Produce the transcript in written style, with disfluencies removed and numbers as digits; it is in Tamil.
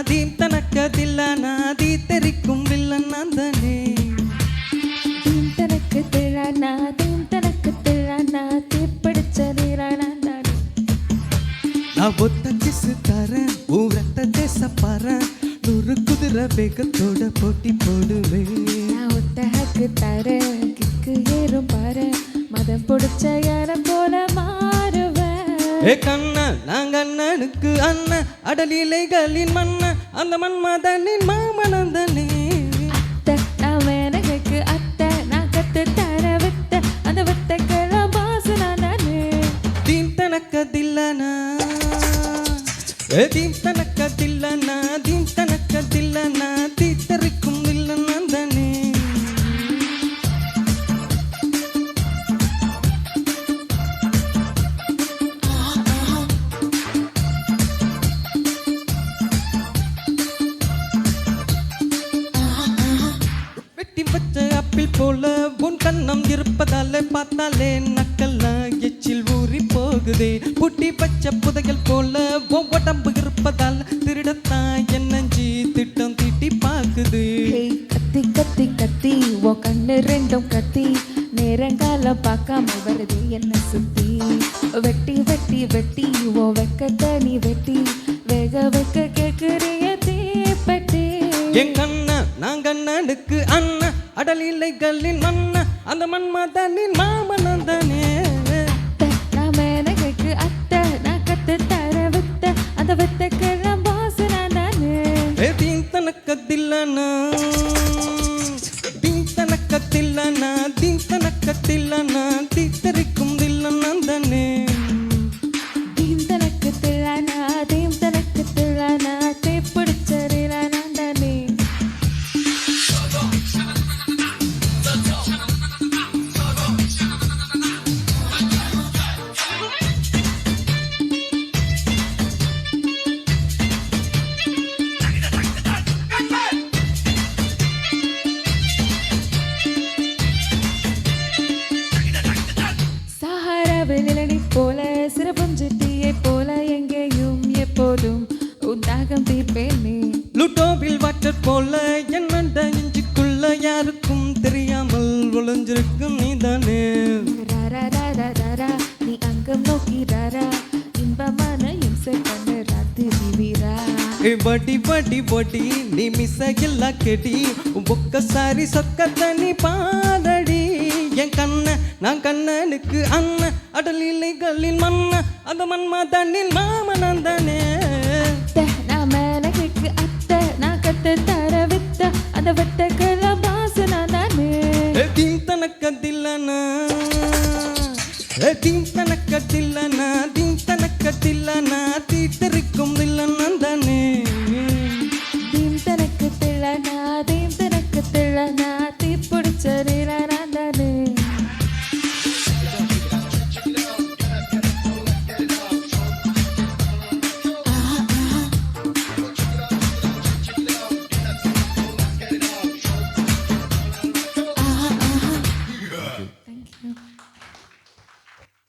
தீம் தனக்க தில்லானா தீ தெரிக்கும் வில்லன் நந்தனே தீம் தனக்கு தில்லானா தீப்பிடிச்ச நீரானே நான் ஒத்த கிசு தரேன் ஊரத்த தேச பாறேன் 100 குதிரை வேகத்தோட போட்டி போடுவேன் நான் ஒத்த ஹக்கு தரேன் கிக்கு ஏறும் பாரு மதம் பிடிச்ச யார போல மாறுவேன் ஏ கண்ணன் நாங்க அண்ணனுக்கு அண்ணன் அடலிலைகளின் மன்னன் அந்த மன்மதனின் மாமனந்தனே அத்தை நான் வேனகைக்கு அத்தை நான் கத்து தர வித்த அந்த வித்தைக்கெல்லாம் பாசு நானே தீம் தனக்க தில்லனா தீம் தனக்க தில்லனா தீம் தனக்க தில்லனா தீ தெரிக்கும் வில்லன் நந்தனே அப்பிள் போல உன் கண்ணம் இருப்பதாலே பார்த்தாலே நக்கெல்லாம் எச்சில் ஊறி போகுதே புட்டி பச்சை புதைகள் போல உடம்பு இருப்பதால் திருடத்தான் என்னஞ்சி திட்டம் தீட்டி பாக்குது கத்தி கத்தி கத்தி உன் கண்ணு ரெண்டும் கத்தி நேரங்காலம் பார்க்காம வருது என்ன சுத்தி வெட்டி வெட்டி வெட்டி ஓ வெக்கத்தை நீ வெட்டி வேக வைக்க கேட்குறிய தீப்பெட்டி எங்க அண்ணன் நாங்க அண்ணனுக்கு அண்ணன் அடலிலைகளின் மன்னன் அந்த மன்மதனின் மாமனந்தனே நான் மேனகைக்கு அத்தை நான் கத்து தர வித்த அந்த வித்தைக்கெல்லாம் பாசு நானே தீம் தனக்க தில்லனா தீம் தனக்க தில்லனா தீம் தனக்க தில்லனா தீ தெரிக்கும் தில்லன் நந்தனே தீம் தனக்கு தில்லானா தீப்பிடிச்ச நீரானே சஹாராவில் போல சிறப்புஞ்சிட்டியை போல எங்கேயும் எப்போதும் உண்டாகம் தீர்ப்பேனே லுட்டோவில் வாட்டர் போல என்னண்ட இஞ்சிக்குள்ள யாருக்கும் தெரியாமல் ஒளிஞ்சிருக்கும் நீதானே ராரா நீ அங்கம் நோக்கி ராரா இன்பமான இம்சை பண்ண ராத்திரி வீரா బడి బడి బడి నీ మిసగిల్ల కెడి ఒక్కసారి సొక్కతని పాదడి என் கண்ண நான் கண்ணனுக்கு அண்ணன் அடலிலைகளின் மன்ன அந்த மன்மதனின் மாமனந்தனே நான் மேனகைக்கு அத்தை நான் கத்து தர வித்த அந்த வித்தைக்கெல்லாம் பாசு நானே தீம் தனக்க தில்லனா தீம் தனக்க தில்லனா தீம் தனக்க தில்லனா தீ தெரிக்கும் வில்லன் நந்தனே தீம் தனக்கு தில்லானா தீப்பிடிச்ச நீரானே Thank you.